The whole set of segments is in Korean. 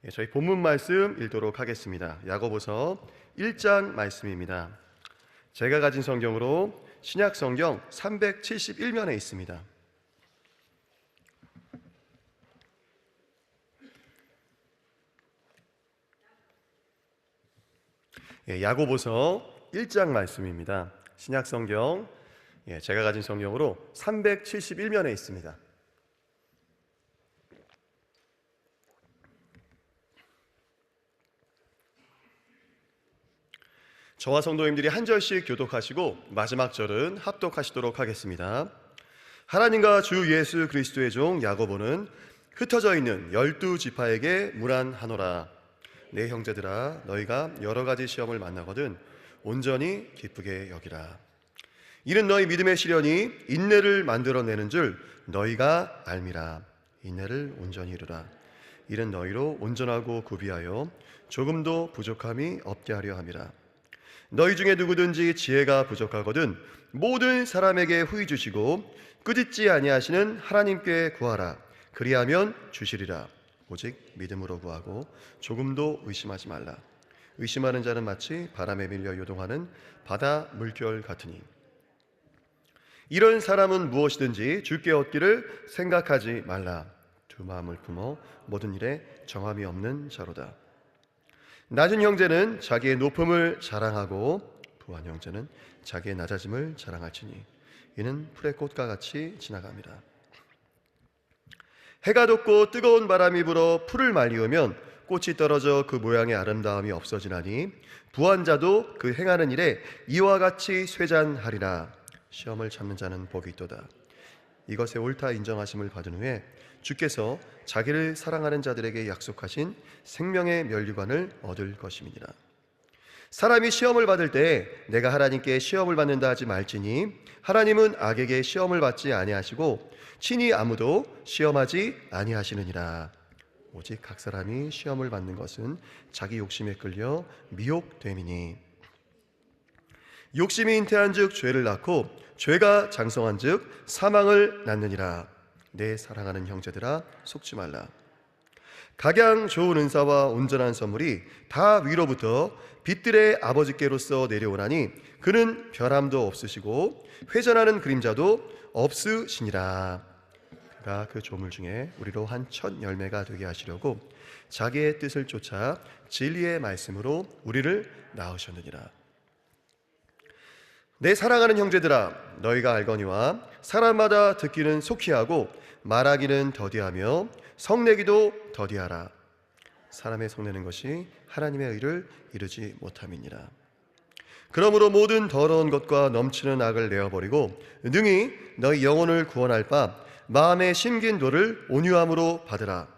저희 본문 말씀 읽도록 하겠습니다. 야고보서 1장 말씀입니다. 제가 가진 성경으로 신약 성경 371면에 있습니다. 야고보서 1장 말씀입니다. 신약 성경 제가 가진 성경으로 371면에 있습니다. 저와 성도님들이 한 절씩 교독하시고 마지막 절은 합독하시도록 하겠습니다. 하나님과 주 예수 그리스도의 종 야고보는 흩어져 있는 12지파에게 문안하노라. 내 형제들아, 너희가 여러 가지 시험을 만나거든 온전히 기쁘게 여기라. 이는 너희 믿음의 시련이 인내를 만들어내는 줄 너희가 알미라. 인내를 온전히 이루라. 이는 너희로 온전하고 구비하여 조금도 부족함이 없게 하려 함이라. 너희 중에 누구든지 지혜가 부족하거든 모든 사람에게 후히 주시고 꾸짖지 아니하시는 하나님께 구하라. 그리하면 주시리라. 오직 믿음으로 구하고 조금도 의심하지 말라. 의심하는 자는 마치 바람에 밀려 요동하는 바다 물결 같으니 이런 사람은 무엇이든지 주께 얻기를 생각하지 말라. 두 마음을 품어 모든 일에 정함이 없는 자로다. 낮은 형제는 자기의 높음을 자랑하고 부한 형제는 자기의 낮아짐을 자랑할지니 이는 풀의 꽃과 같이 지나갑니다. 해가 돋고 뜨거운 바람이 불어 풀을 말리우면 꽃이 떨어져 그 모양의 아름다움이 없어지나니 부한 자도 그 행하는 일에 이와 같이 쇠잔하리라. 시험을 참는 자는 복이 있도다. 이것에 옳다 인정하심을 받은 후에 주께서 자기를 사랑하는 자들에게 약속하신 생명의 면류관을 얻을 것임이니라. 사람이 시험을 받을 때 내가 하나님께 시험을 받는다 하지 말지니 하나님은 악에게 시험을 받지 아니하시고 친히 아무도 시험하지 아니하시느니라. 오직 각 사람이 시험을 받는 것은 자기 욕심에 끌려 미혹됨이니 욕심이 잉태한즉 죄를 낳고 죄가 장성한즉 사망을 낳느니라. 내 사랑하는 형제들아, 속지 말라. 각양 좋은 은사와 온전한 선물이 다 위로부터 빛들의 아버지께로서 내려오나니 그는 변함도 없으시고 회전하는 그림자도 없으시니라. 그가 그 조물 중에 우리로 한 첫 열매가 되게 하시려고 자기의 뜻을 쫓아 진리의 말씀으로 우리를 낳으셨느니라. 내 사랑하는 형제들아, 너희가 알거니와 사람마다 듣기는 속히 하고 말하기는 더디하며 성내기도 더디하라. 사람의 성내는 것이 하나님의 의를 이루지 못함이니라. 그러므로 모든 더러운 것과 넘치는 악을 내어버리고 능히 너희 영혼을 구원할 바 마음에 심긴 도를 온유함으로 받으라.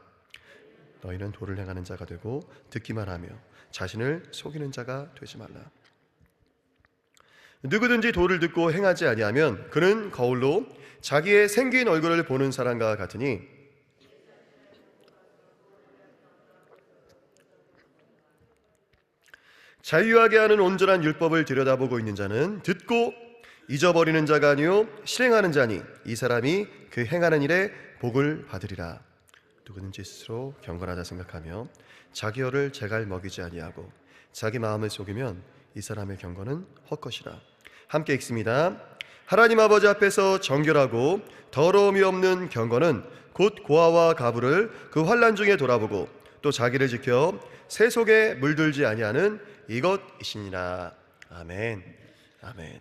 너희는 도를 행하는 자가 되고 듣기만 하며 자신을 속이는 자가 되지 말라. 누구든지 도를 듣고 행하지 아니하면 그는 거울로 자기의 생긴 얼굴을 보는 사람과 같으니 자유하게 하는 온전한 율법을 들여다보고 있는 자는 듣고 잊어버리는 자가 아니요 실행하는 자니 이 사람이 그 행하는 일에 복을 받으리라. 누구든지 스스로 경건하다 생각하며 자기 혀를 제갈 먹이지 아니하고 자기 마음을 속이면 이 사람의 경건은 헛것이라. 함께 읽습니다. 하나님 아버지 앞에서 정결하고 더러움이 없는 경건은 곧 고아와 가부를 그 환난 중에 돌아보고 또 자기를 지켜 새 속에 물들지 아니하는 이것이니라. 아멘. 아멘.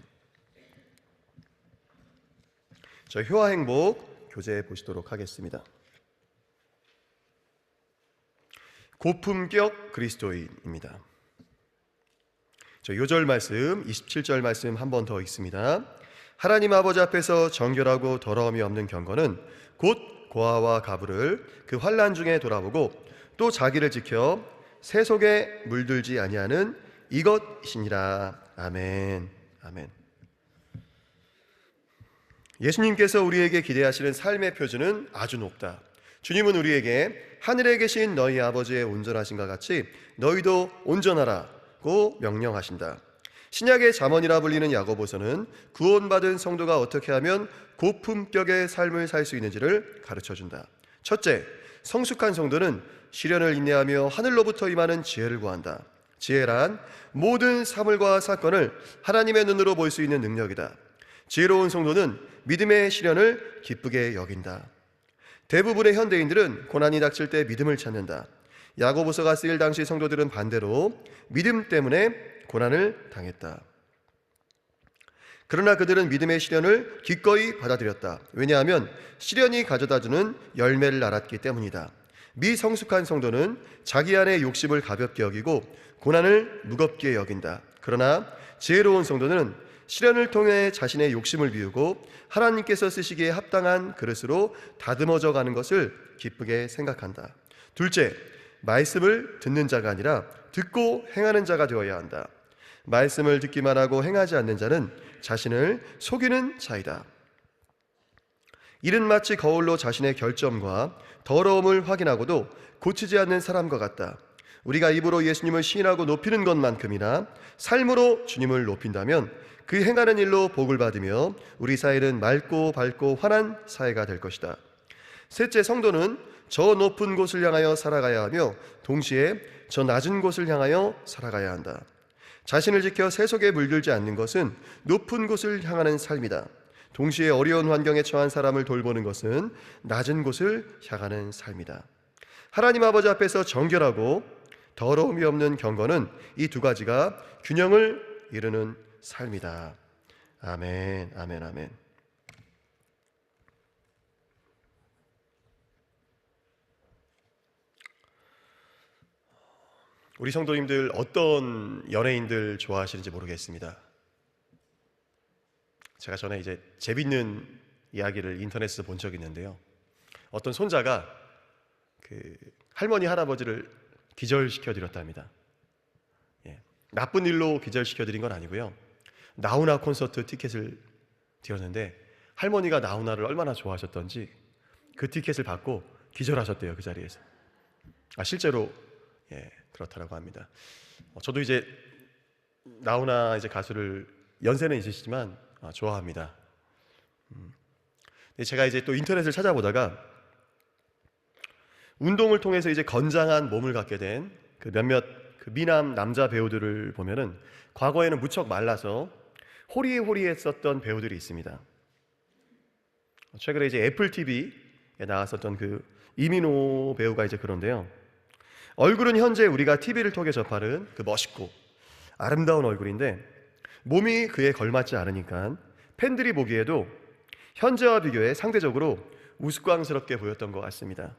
저 효와 행복 교재 보시도록 하겠습니다. 고품격 그리스도인입니다. 저 요절 말씀 27절 말씀 한 번 더 읽습니다. 하나님 아버지 앞에서 정결하고 더러움이 없는 경건은 곧 고아와 가부를 그 환난 중에 돌아보고 또 자기를 지켜 새 속에 물들지 아니하는 이것이니라. 아멘. 아멘. 예수님께서 우리에게 기대하시는 삶의 표준은 아주 높다. 주님은 우리에게 하늘에 계신 너희 아버지의 온전하심과 같이 너희도 온전하라고 명령하신다. 신약의 잠언이라 불리는 야고보서는 구원받은 성도가 어떻게 하면 고품격의 삶을 살 수 있는지를 가르쳐준다. 첫째, 성숙한 성도는 시련을 인내하며 하늘로부터 임하는 지혜를 구한다. 지혜란 모든 사물과 사건을 하나님의 눈으로 볼 수 있는 능력이다. 지혜로운 성도는 믿음의 시련을 기쁘게 여긴다. 대부분의 현대인들은 고난이 닥칠 때 믿음을 찾는다. 야고보서가 쓰일 당시 성도들은 반대로 믿음 때문에 고난을 당했다. 그러나 그들은 믿음의 시련을 기꺼이 받아들였다. 왜냐하면 시련이 가져다주는 열매를 알았기 때문이다. 미성숙한 성도는 자기 안의 욕심을 가볍게 여기고 고난을 무겁게 여긴다. 그러나 지혜로운 성도는 시련을 통해 자신의 욕심을 비우고 하나님께서 쓰시기에 합당한 그릇으로 다듬어져 가는 것을 기쁘게 생각한다. 둘째, 말씀을 듣는 자가 아니라 듣고 행하는 자가 되어야 한다. 말씀을 듣기만 하고 행하지 않는 자는 자신을 속이는 자이다. 이는 마치 거울로 자신의 결점과 더러움을 확인하고도 고치지 않는 사람과 같다. 우리가 입으로 예수님을 시인하고 높이는 것만큼이나 삶으로 주님을 높인다면 그 행하는 일로 복을 받으며 우리 사회는 맑고 밝고 환한 사회가 될 것이다. 셋째, 성도는 저 높은 곳을 향하여 살아가야 하며 동시에 저 낮은 곳을 향하여 살아가야 한다. 자신을 지켜 세속에 물들지 않는 것은 높은 곳을 향하는 삶이다. 동시에 어려운 환경에 처한 사람을 돌보는 것은 낮은 곳을 향하는 삶이다. 하나님 아버지 앞에서 정결하고 더러움이 없는 경건은 이 두 가지가 균형을 이루는 삶이다. 아멘, 아멘, 아멘. 우리 성도님들 어떤 연예인들 좋아하시는지 모르겠습니다. 제가 전에 이제 재밌는 이야기를 인터넷에서 본 적이 있는데요. 어떤 손자가 그 할머니 할아버지를 기절시켜 드렸답니다. 나쁜 일로 기절시켜 드린 건 아니고요. 나훈아 콘서트 티켓을 드렸는데 할머니가 나훈아를 얼마나 좋아하셨던지 그 티켓을 받고 기절하셨대요, 그 자리에서. 실제로 그렇다라고 합니다. 저도 이제 나훈아 이제 가수를 연세는 있으시지만 좋아합니다. 제가 이제 또 인터넷을 찾아보다가 운동을 통해서 이제 건장한 몸을 갖게 된 그 몇몇 그 미남 남자 배우들을 보면은 과거에는 무척 말라서 호리호리했었던 배우들이 있습니다. 최근에 이제 애플 TV에 나왔었던 그 이민호 배우가 이제 그런데요. 얼굴은 현재 우리가 TV를 통해 접하는 그 멋있고 아름다운 얼굴인데 몸이 그에 걸맞지 않으니까 팬들이 보기에도 현재와 비교해 상대적으로 우스꽝스럽게 보였던 것 같습니다.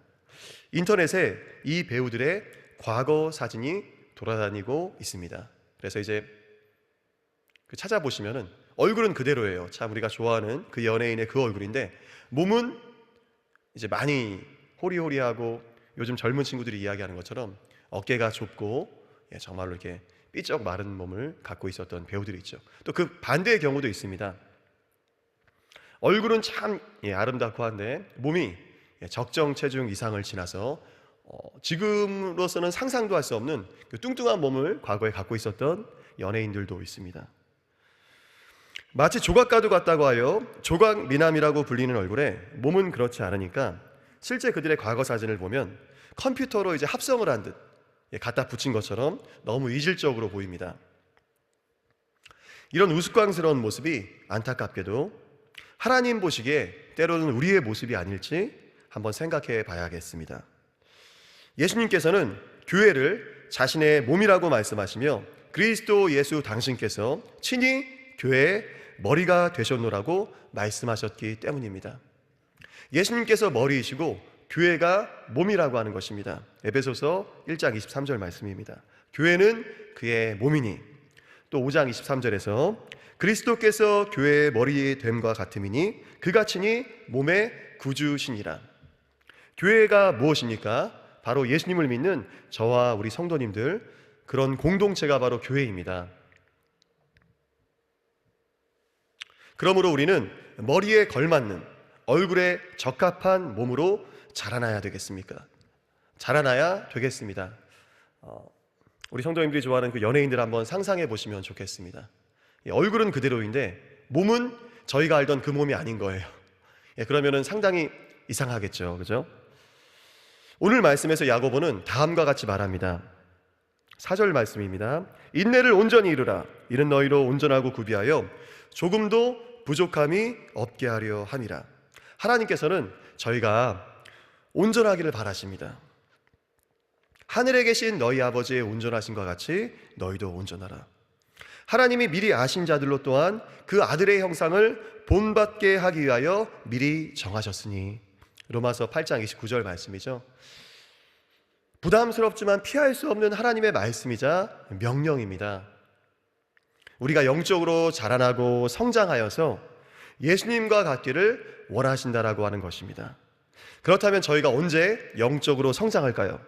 인터넷에 이 배우들의 과거 사진이 돌아다니고 있습니다. 그래서 이제 찾아보시면은 얼굴은 그대로예요. 참 우리가 좋아하는 그 연예인의 그 얼굴인데 몸은 이제 많이 호리호리하고 요즘 젊은 친구들이 이야기하는 것처럼 어깨가 좁고 정말로 이렇게 삐쩍 마른 몸을 갖고 있었던 배우들이 있죠. 또 그 반대의 경우도 있습니다. 얼굴은 참 아름답고 한데 몸이 적정 체중 이상을 지나서 지금으로서는 상상도 할 수 없는 그 뚱뚱한 몸을 과거에 갖고 있었던 연예인들도 있습니다. 마치 조각가도 같다고 하여 조각 미남이라고 불리는 얼굴에 몸은 그렇지 않으니까 실제 그들의 과거 사진을 보면 컴퓨터로 이제 합성을 한 듯 갖다 붙인 것처럼 너무 이질적으로 보입니다. 이런 우스꽝스러운 모습이 안타깝게도 하나님 보시기에 때로는 우리의 모습이 아닐지 한번 생각해 봐야겠습니다. 예수님께서는 교회를 자신의 몸이라고 말씀하시며 그리스도 예수 당신께서 친히 교회의 머리가 되셨노라고 말씀하셨기 때문입니다. 예수님께서 머리이시고 교회가 몸이라고 하는 것입니다. 에베소서 1장 23절 말씀입니다. 교회는 그의 몸이니, 또 5장 23절에서 그리스도께서 교회의 머리됨과 같음이니 그가 친히 몸의 구주시니라. 교회가 무엇입니까? 바로 예수님을 믿는 저와 우리 성도님들, 그런 공동체가 바로 교회입니다. 그러므로 우리는 머리에 걸맞는, 얼굴에 적합한 몸으로 자라나야 되겠습니까? 자라나야 되겠습니다. 우리 성도님들이 좋아하는 그 연예인들 한번 상상해 보시면 좋겠습니다. 얼굴은 그대로인데 몸은 저희가 알던 그 몸이 아닌 거예요. 그러면은 상당히 이상하겠죠, 그죠? 오늘 말씀에서 야고보는 다음과 같이 말합니다. 4절 말씀입니다. 인내를 온전히 이루라. 이는 너희로 온전하고 구비하여 조금도 부족함이 없게 하려 함이라. 하나님께서는 저희가 온전하기를 바라십니다. 하늘에 계신 너희 아버지의 온전하신 것 같이 너희도 온전하라. 하나님이 미리 아신 자들로 또한 그 아들의 형상을 본받게 하기 위하여 미리 정하셨으니. 로마서 8장 29절 말씀이죠. 부담스럽지만 피할 수 없는 하나님의 말씀이자 명령입니다. 우리가 영적으로 자라나고 성장하여서 예수님과 같기를 원하신다라고 하는 것입니다. 그렇다면 저희가 언제 영적으로 성장할까요?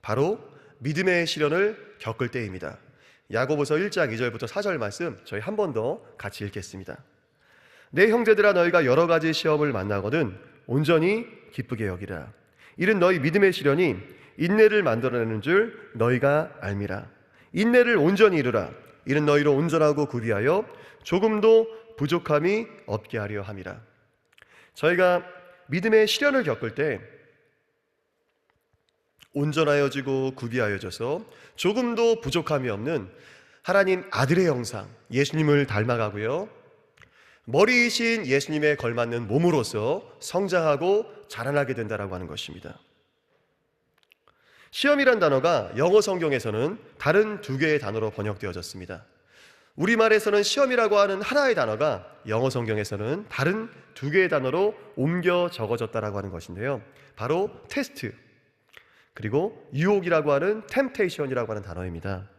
바로 믿음의 시련을 겪을 때입니다. 야고보서 1장 2절부터 4절 말씀 저희 한 번 더 같이 읽겠습니다. 내 형제들아 너희가 여러 가지 시험을 만나거든 온전히 기쁘게 여기라. 이는 너희 믿음의 시련이 인내를 만들어내는 줄 너희가 알미라. 인내를 온전히 이루라. 이는 너희로 온전하고 구비하여 조금도 부족함이 없게 하려 함이라. 저희가 믿음의 시련을 겪을 때 온전하여지고 구비하여져서 조금도 부족함이 없는 하나님 아들의 형상 예수님을 닮아가고요, 머리이신 예수님에 걸맞는 몸으로서 성장하고 자라나게 된다라고 하는 것입니다. 시험이란 단어가 영어 성경에서는 다른 두 개의 단어로 번역되어졌습니다. 우리말에서는 시험이라고 하는 하나의 단어가 영어 성경에서는 다른 두 개의 단어로 옮겨 적어졌다라고 하는 것인데요, 바로 테스트 그리고 유혹이라고 하는 템테이션이라고 하는 단어입니다.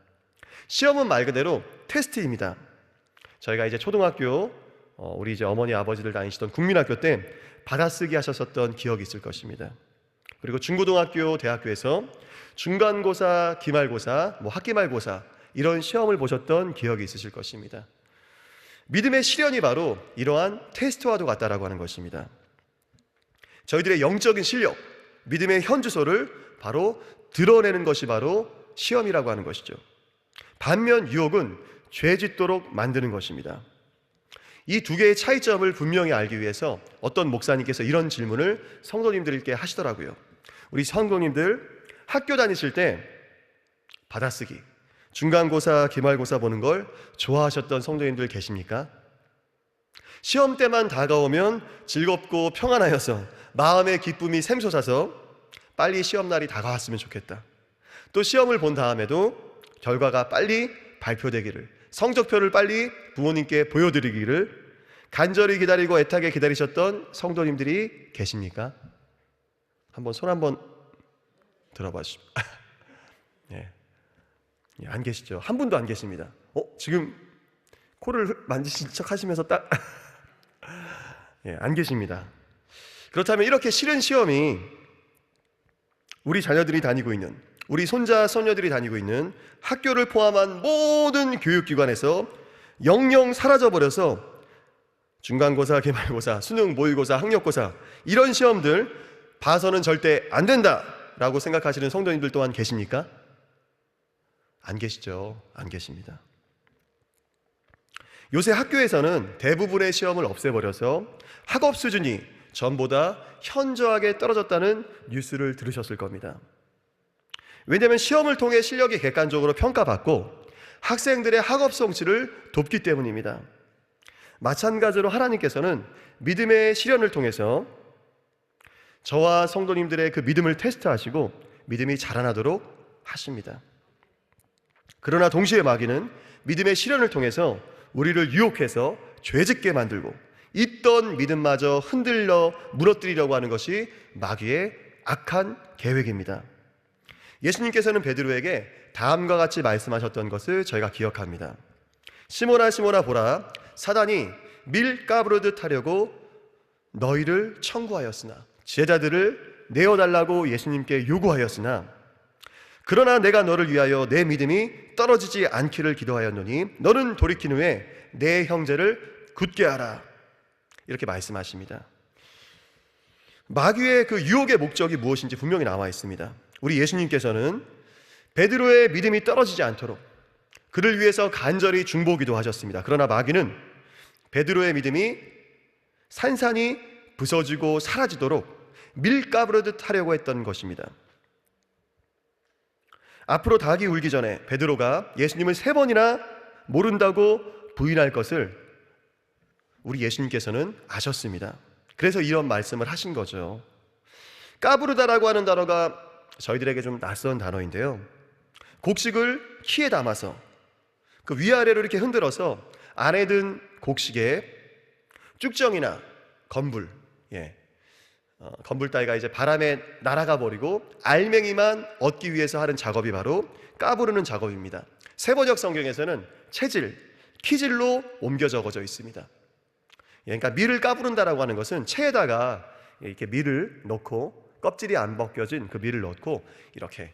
시험은 말 그대로 테스트입니다. 저희가 이제 초등학교 우리 이제 어머니 아버지들 다니시던 국민학교 때 받아쓰기 하셨었던 기억이 있을 것입니다. 그리고 중고등학교 대학교에서 중간고사, 기말고사, 학기말고사 이런 시험을 보셨던 기억이 있으실 것입니다. 믿음의 시련이 바로 이러한 테스트와도 같다라고 하는 것입니다. 저희들의 영적인 실력, 믿음의 현주소를 바로 드러내는 것이 바로 시험이라고 하는 것이죠. 반면 유혹은 죄 짓도록 만드는 것입니다. 이 두 개의 차이점을 분명히 알기 위해서 어떤 목사님께서 이런 질문을 성도님들께 하시더라고요. 우리 성도님들 학교 다니실 때 받아쓰기, 중간고사, 기말고사 보는 걸 좋아하셨던 성도님들 계십니까? 시험 때만 다가오면 즐겁고 평안하여서 마음의 기쁨이 샘솟아서 빨리 시험날이 다가왔으면 좋겠다. 또 시험을 본 다음에도 결과가 빨리 발표되기를, 성적표를 빨리 부모님께 보여드리기를 간절히 기다리고 애타게 기다리셨던 성도님들이 계십니까? 한번 손 한번 들어봐 주십시오. 예. 안 계시죠? 한 분도 안 계십니다. 지금 코를 만지신 척 하시면서 딱 예, 안 계십니다. 그렇다면 이렇게 싫은 시험이 우리 자녀들이 다니고 있는, 우리 손자, 손녀들이 다니고 있는 학교를 포함한 모든 교육기관에서 영영 사라져버려서 중간고사, 기말고사, 수능, 모의고사, 학력고사 이런 시험들 봐서는 절대 안 된다라고 생각하시는 성도님들 또한 계십니까? 안 계시죠? 안 계십니다. 요새 학교에서는 대부분의 시험을 없애버려서 학업 수준이 전보다 현저하게 떨어졌다는 뉴스를 들으셨을 겁니다. 왜냐하면 시험을 통해 실력이 객관적으로 평가받고 학생들의 학업 성취를 돕기 때문입니다. 마찬가지로 하나님께서는 믿음의 시련을 통해서 저와 성도님들의 그 믿음을 테스트하시고 믿음이 자라나도록 하십니다. 그러나 동시에 마귀는 믿음의 시련을 통해서 우리를 유혹해서 죄짓게 만들고 있던 믿음마저 흔들려 무너뜨리려고 하는 것이 마귀의 악한 계획입니다. 예수님께서는 베드로에게 다음과 같이 말씀하셨던 것을 저희가 기억합니다. 시몬아 시몬아 보라, 사단이 밀 까부르듯 하려고 너희를 청구하였으나, 제자들을 내어달라고 예수님께 요구하였으나, 그러나 내가 너를 위하여 내 믿음이 떨어지지 않기를 기도하였노니 너는 돌이킨 후에 내 형제를 굳게 하라. 이렇게 말씀하십니다. 마귀의 그 유혹의 목적이 무엇인지 분명히 나와 있습니다. 우리 예수님께서는 베드로의 믿음이 떨어지지 않도록 그를 위해서 간절히 중보기도 하셨습니다. 그러나 마귀는 베드로의 믿음이 산산이 부서지고 사라지도록 밀 까부르듯 하려고 했던 것입니다. 앞으로 닭이 울기 전에 베드로가 예수님을 3번이나 모른다고 부인할 것을 우리 예수님께서는 아셨습니다. 그래서 이런 말씀을 하신 거죠. 까부르다라고 하는 단어가 저희들에게 좀 낯선 단어인데요, 곡식을 키에 담아서 그 위아래로 이렇게 흔들어서 안에 든 곡식에 쭉정이나 건불, 건불 따위가 이제 바람에 날아가 버리고 알맹이만 얻기 위해서 하는 작업이 바로 까부르는 작업입니다. 세번역 성경에서는 체질, 키질로 옮겨 적어져 있습니다. 그러니까 밀을 까부른다라고 하는 것은 체에다가 이렇게 밀을 넣고 껍질이 안 벗겨진 그 밀을 넣고 이렇게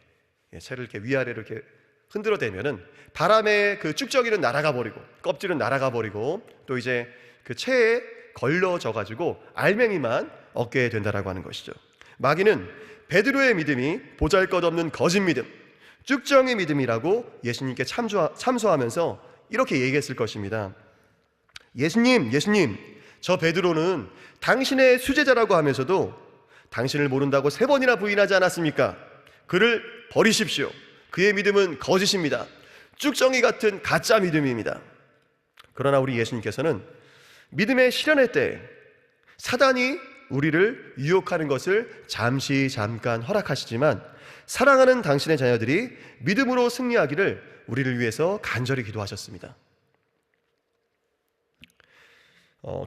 채를 이렇게 위아래로 이렇게 흔들어 대면은 바람에 그 쭉정이는 날아가 버리고 껍질은 날아가 버리고 또 이제 그 체에 걸러져 가지고 알맹이만 얻게 된다라고 하는 것이죠. 마귀는 베드로의 믿음이 보잘것없는 거짓 믿음, 쭉정이 믿음이라고 예수님께 참소하면서 이렇게 얘기했을 것입니다. 예수님, 저 베드로는 당신의 수제자라고 하면서도 당신을 모른다고 3번이나 부인하지 않았습니까? 그를 버리십시오. 그의 믿음은 거짓입니다. 쭉정이 같은 가짜 믿음입니다. 그러나 우리 예수님께서는 믿음의 시련의 때 사단이 우리를 유혹하는 것을 잠깐 허락하시지만 사랑하는 당신의 자녀들이 믿음으로 승리하기를 우리를 위해서 간절히 기도하셨습니다.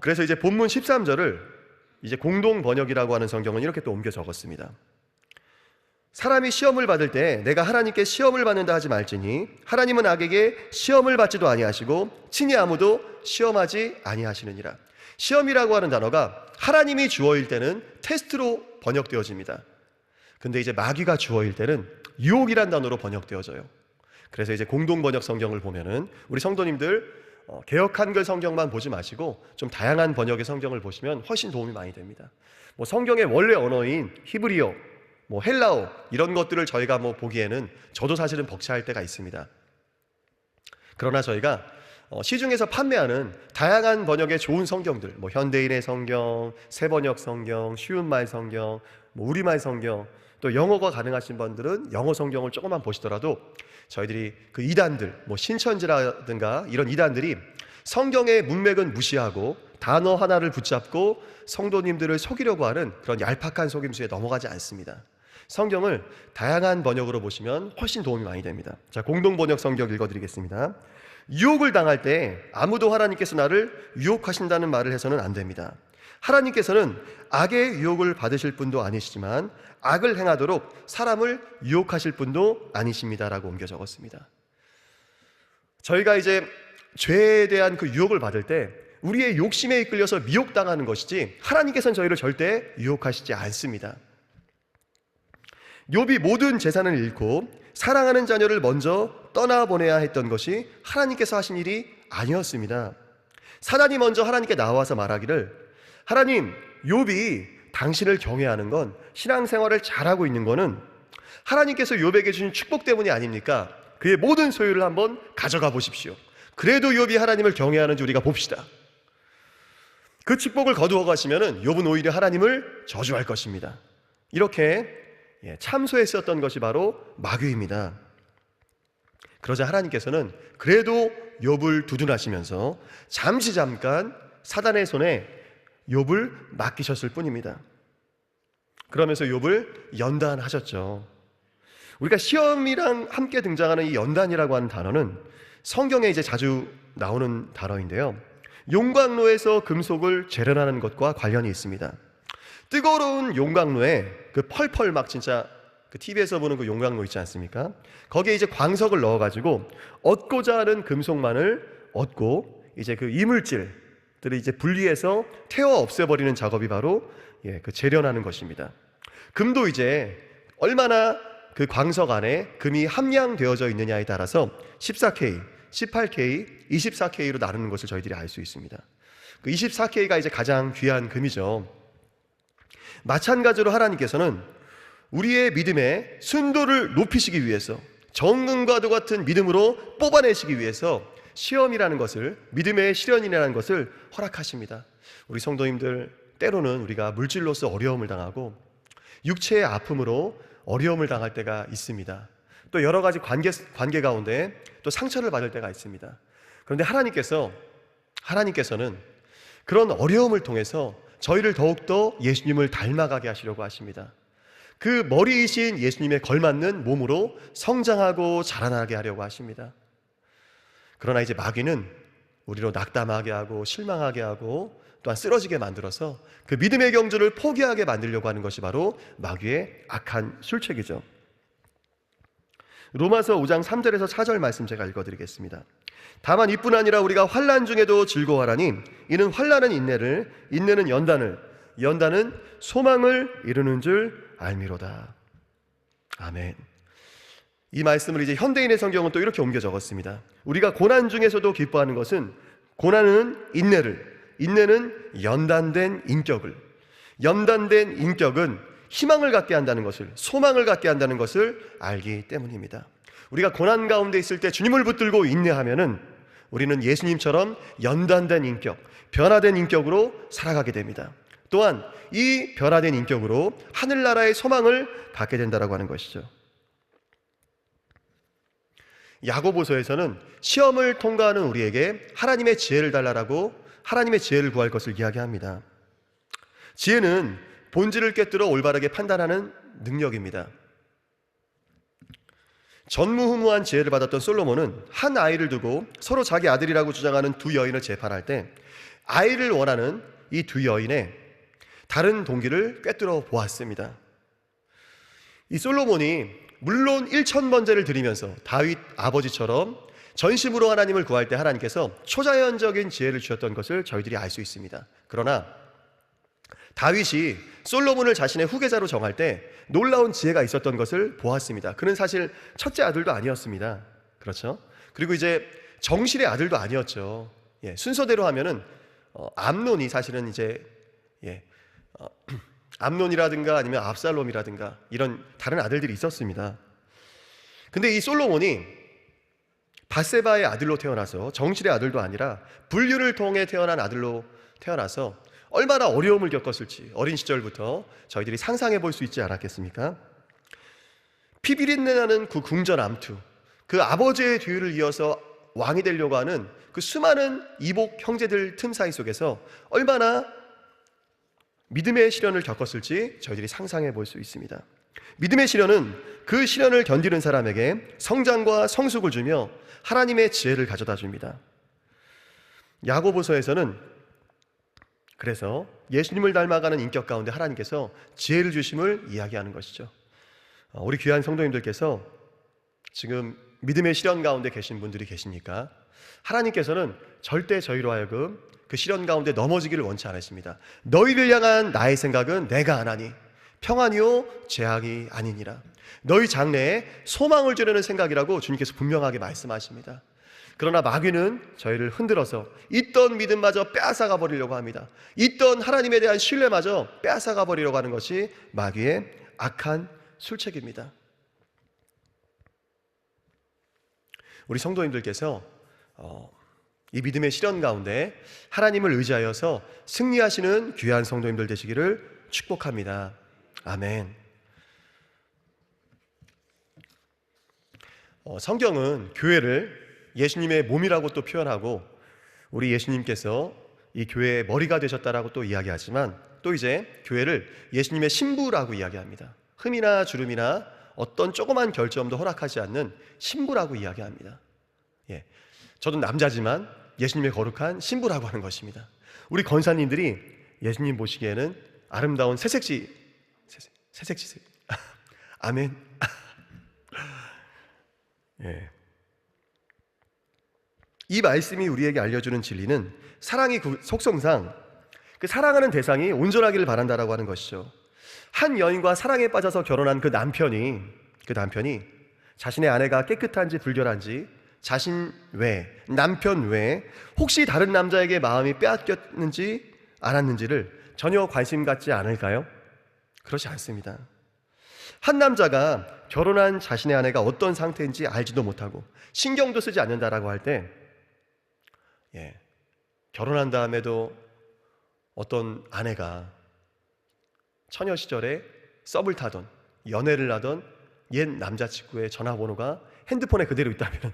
그래서 이제 본문 13절을 이제 공동 번역이라고 하는 성경은 이렇게 또 옮겨 적었습니다. 사람이 시험을 받을 때 내가 하나님께 시험을 받는다 하지 말지니 하나님은 악에게 시험을 받지도 아니하시고 친히 아무도 시험하지 아니하시느니라. 시험이라고 하는 단어가 하나님이 주어일 때는 테스트로 번역되어집니다. 근데 이제 마귀가 주어일 때는 유혹이란 단어로 번역되어져요. 그래서 이제 공동 번역 성경을 보면은 우리 성도님들 개역 한글 성경만 보지 마시고 좀 다양한 번역의 성경을 보시면 훨씬 도움이 많이 됩니다. 성경의 원래 언어인 히브리어, 헬라어 이런 것들을 저희가 보기에는 저도 사실은 벅차할 때가 있습니다. 그러나 저희가 시중에서 판매하는 다양한 번역의 좋은 성경들, 현대인의 성경, 새번역 성경, 쉬운말 성경, 우리말 성경, 또 영어가 가능하신 분들은 영어 성경을 조금만 보시더라도 저희들이 그 이단들, 신천지라든가 이런 이단들이 성경의 문맥은 무시하고 단어 하나를 붙잡고 성도님들을 속이려고 하는 그런 얄팍한 속임수에 넘어가지 않습니다. 성경을 다양한 번역으로 보시면 훨씬 도움이 많이 됩니다. 자, 공동 번역 성경 읽어드리겠습니다. 유혹을 당할 때 아무도 하나님께서 나를 유혹하신다는 말을 해서는 안 됩니다. 하나님께서는 악의 유혹을 받으실 분도 아니시지만 악을 행하도록 사람을 유혹하실 분도 아니십니다라고 옮겨 적었습니다. 저희가 이제 죄에 대한 그 유혹을 받을 때 우리의 욕심에 이끌려서 미혹당하는 것이지 하나님께서는 저희를 절대 유혹하시지 않습니다. 욥이 모든 재산을 잃고 사랑하는 자녀를 먼저 떠나보내야 했던 것이 하나님께서 하신 일이 아니었습니다. 사단이 먼저 하나님께 나와서 말하기를, 하나님, 욥이 당신을 경외하는 건, 신앙생활을 잘하고 있는 거는 하나님께서 욥에게 주신 축복 때문이 아닙니까? 그의 모든 소유를 한번 가져가 보십시오. 그래도 욥이 하나님을 경외하는지 우리가 봅시다. 그 축복을 거두어 가시면은 욥은 오히려 하나님을 저주할 것입니다. 이렇게 참소했었던 것이 바로 마귀입니다. 그러자 하나님께서는 그래도 욥을 두둔하시면서 잠깐 사단의 손에 욥을 맡기셨을 뿐입니다. 그러면서 욥을 연단하셨죠. 우리가 시험이랑 함께 등장하는 이 연단이라고 하는 단어는 성경에 이제 자주 나오는 단어인데요, 용광로에서 금속을 재련하는 것과 관련이 있습니다. 뜨거운 용광로에 그 펄펄 막 진짜 그 TV에서 보는 그 용광로 있지 않습니까? 거기에 이제 광석을 넣어가지고 얻고자 하는 금속만을 얻고 이제 그 이물질들을 이제 분리해서 태워 없애버리는 작업이 바로 그 재련하는 것입니다. 금도 이제 얼마나 그 광석 안에 금이 함량되어져 있느냐에 따라서 14K, 18K, 24K로 나누는 것을 저희들이 알 수 있습니다. 그 24K가 이제 가장 귀한 금이죠. 마찬가지로 하나님께서는 우리의 믿음의 순도를 높이시기 위해서, 정금과도 같은 믿음으로 뽑아내시기 위해서 시험이라는 것을, 믿음의 시련이라는 것을 허락하십니다. 우리 성도님들, 때로는 우리가 물질로서 어려움을 당하고 육체의 아픔으로 어려움을 당할 때가 있습니다. 또 여러 가지 관계 가운데 또 상처를 받을 때가 있습니다. 그런데 하나님께서는 그런 어려움을 통해서 저희를 더욱더 예수님을 닮아가게 하시려고 하십니다. 그 머리이신 예수님에 걸맞는 몸으로 성장하고 자라나게 하려고 하십니다. 그러나 이제 마귀는 우리로 낙담하게 하고 실망하게 하고 또한 쓰러지게 만들어서 그 믿음의 경주를 포기하게 만들려고 하는 것이 바로 마귀의 악한 술책이죠. 로마서 5장 3절에서 4절 말씀 제가 읽어드리겠습니다. 다만 이뿐 아니라 우리가 환난 중에도 즐거워하라니 이는 환난은 인내를, 인내는 연단을, 연단은 소망을 이루는 줄 알미로다. 아멘. 이 말씀을 이제 현대인의 성경은 또 이렇게 옮겨 적었습니다. 우리가 고난 중에서도 기뻐하는 것은 고난은 인내를, 인내는 연단된 인격을, 연단된 인격은 희망을 갖게 한다는 것을, 소망을 갖게 한다는 것을 알기 때문입니다. 우리가 고난 가운데 있을 때 주님을 붙들고 인내하면은 우리는 예수님처럼 연단된 인격, 변화된 인격으로 살아가게 됩니다. 또한 이 변화된 인격으로 하늘나라의 소망을 갖게 된다라고 하는 것이죠. 야고보서에서는 시험을 통과하는 우리에게 하나님의 지혜를 달라라고 하나님의 지혜를 구할 것을 이야기합니다. 지혜는 본질을 꿰뚫어 올바르게 판단하는 능력입니다. 전무후무한 지혜를 받았던 솔로몬은 한 아이를 두고 서로 자기 아들이라고 주장하는 두 여인을 재판할 때 아이를 원하는 이 두 여인의 다른 동기를 꿰뚫어 보았습니다. 이 솔로몬이 물론 1000번제를 드리면서 다윗 아버지처럼 전심으로 하나님을 구할 때 하나님께서 초자연적인 지혜를 주셨던 것을 저희들이 알 수 있습니다. 그러나 다윗이 솔로몬을 자신의 후계자로 정할 때 놀라운 지혜가 있었던 것을 보았습니다. 그는 사실 첫째 아들도 아니었습니다. 그렇죠? 그리고 이제 정실의 아들도 아니었죠. 순서대로 하면은 암논이 사실은 이제 암논이라든가 아니면 압살롬이라든가 이런 다른 아들들이 있었습니다. 근데 이 솔로몬이 밧세바의 아들로 태어나서 정실의 아들도 아니라 분류를 통해 태어난 아들로 태어나서 얼마나 어려움을 겪었을지 어린 시절부터 저희들이 상상해 볼 수 있지 않았겠습니까? 피비린내 나는 그 궁전 암투, 그 아버지의 뒤를 이어서 왕이 되려고 하는 그 수많은 이복 형제들 틈 사이 속에서 얼마나 믿음의 시련을 겪었을지 저희들이 상상해 볼 수 있습니다. 믿음의 시련은 그 시련을 견디는 사람에게 성장과 성숙을 주며 하나님의 지혜를 가져다 줍니다. 야고보서에서는 그래서 예수님을 닮아가는 인격 가운데 하나님께서 지혜를 주심을 이야기하는 것이죠. 우리 귀한 성도님들께서 지금 믿음의 시련 가운데 계신 분들이 계십니까? 하나님께서는 절대 저희로 하여금 그 시련 가운데 넘어지기를 원치 않으십니다. 너희를 향한 나의 생각은 내가 하나니 평안이요 재앙이 아니니라. 너희 장래에 소망을 주려는 생각이라고 주님께서 분명하게 말씀하십니다. 그러나 마귀는 저희를 흔들어서 있던 믿음마저 빼앗아가 버리려고 합니다. 있던 하나님에 대한 신뢰마저 빼앗아가 버리려고 하는 것이 마귀의 악한 술책입니다. 우리 성도님들께서 이 믿음의 시련 가운데 하나님을 의지하여서 승리하시는 귀한 성도님들 되시기를 축복합니다. 아멘. 성경은 교회를 예수님의 몸이라고 또 표현하고 우리 예수님께서 이 교회의 머리가 되셨다라고 또 이야기하지만 또 이제 교회를 예수님의 신부라고 이야기합니다. 흠이나 주름이나 어떤 조그만 결점도 허락하지 않는 신부라고 이야기합니다. 저도 남자지만 예수님의 거룩한 신부라고 하는 것입니다. 우리 권사님들이 예수님 보시기에는 아름다운 새색시 아멘. 이 말씀이 우리에게 알려주는 진리는 사랑의 속성상 그 사랑하는 대상이 온전하기를 바란다라고 하는 것이죠. 한 여인과 사랑에 빠져서 결혼한 그 남편이 자신의 아내가 깨끗한지 불결한지 자신 외, 남편 외에 혹시 다른 남자에게 마음이 빼앗겼는지 않았는지를 전혀 관심 갖지 않을까요? 그렇지 않습니다. 한 남자가 결혼한 자신의 아내가 어떤 상태인지 알지도 못하고 신경도 쓰지 않는다라고 할 때 결혼한 다음에도 어떤 아내가 처녀 시절에 썸을 타던, 연애를 하던 옛 남자친구의 전화번호가 핸드폰에 그대로 있다면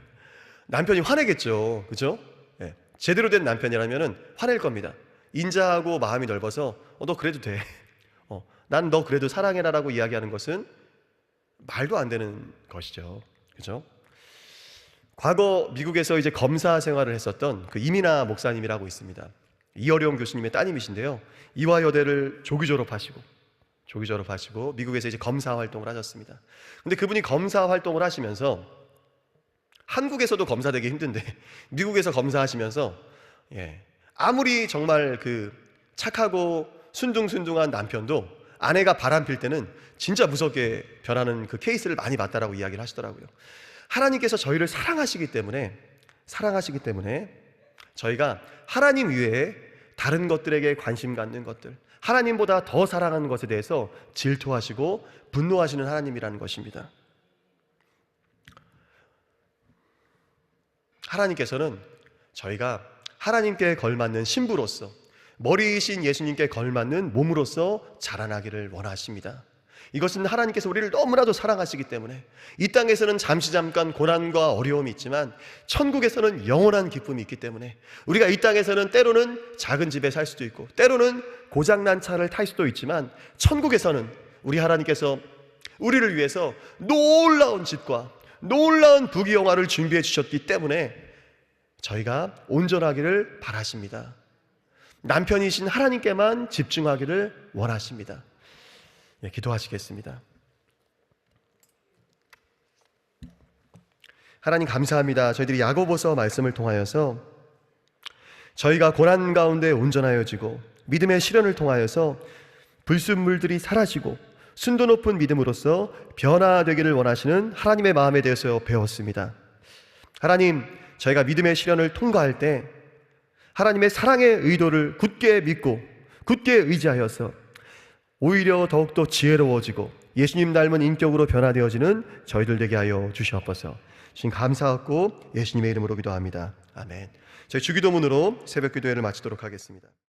남편이 화내겠죠. 그죠? 예. 제대로 된 남편이라면 화낼 겁니다. 인자하고 마음이 넓어서 너 그래도 돼. 난 너 그래도 사랑해라라고 이야기하는 것은 말도 안 되는 것이죠. 그죠? 과거 미국에서 이제 검사 생활을 했었던 그 이민아 목사님이라고 있습니다. 이어령 교수님의 따님이신데요. 이화여대를 조기 졸업하시고 미국에서 이제 검사 활동을 하셨습니다. 근데 그분이 검사 활동을 하시면서 한국에서도 검사 되기 힘든데 미국에서 검사하시면서 아무리 정말 그 착하고 순둥순둥한 남편도 아내가 바람필 때는 진짜 무섭게 변하는 그 케이스를 많이 봤다라고 이야기를 하시더라고요. 하나님께서 저희를 사랑하시기 때문에 저희가 하나님 외에 다른 것들에게 관심 갖는 것들, 하나님보다 더 사랑하는 것에 대해서 질투하시고 분노하시는 하나님이라는 것입니다. 하나님께서는 저희가 하나님께 걸맞는 신부로서, 머리이신 예수님께 걸맞는 몸으로서 자라나기를 원하십니다. 이것은 하나님께서 우리를 너무나도 사랑하시기 때문에 이 땅에서는 잠깐 고난과 어려움이 있지만 천국에서는 영원한 기쁨이 있기 때문에 우리가 이 땅에서는 때로는 작은 집에 살 수도 있고 때로는 고장난 차를 탈 수도 있지만 천국에서는 우리 하나님께서 우리를 위해서 놀라운 집과 놀라운 부귀영화를 준비해 주셨기 때문에 저희가 온전하기를 바라십니다. 남편이신 하나님께만 집중하기를 원하십니다. 기도하시겠습니다. 하나님 감사합니다. 저희들이 야고보서 말씀을 통하여서 저희가 고난 가운데 온전하여지고 믿음의 시련을 통하여서 불순물들이 사라지고 순도 높은 믿음으로써 변화되기를 원하시는 하나님의 마음에 대해서 배웠습니다. 하나님, 저희가 믿음의 시련을 통과할 때 하나님의 사랑의 의도를 굳게 믿고 굳게 의지하여서 오히려 더욱더 지혜로워지고 예수님 닮은 인격으로 변화되어지는 저희들 되게 하여 주시옵소서. 주님 감사하고 예수님의 이름으로 기도합니다. 아멘. 저희 주기도문으로 새벽 기도회를 마치도록 하겠습니다.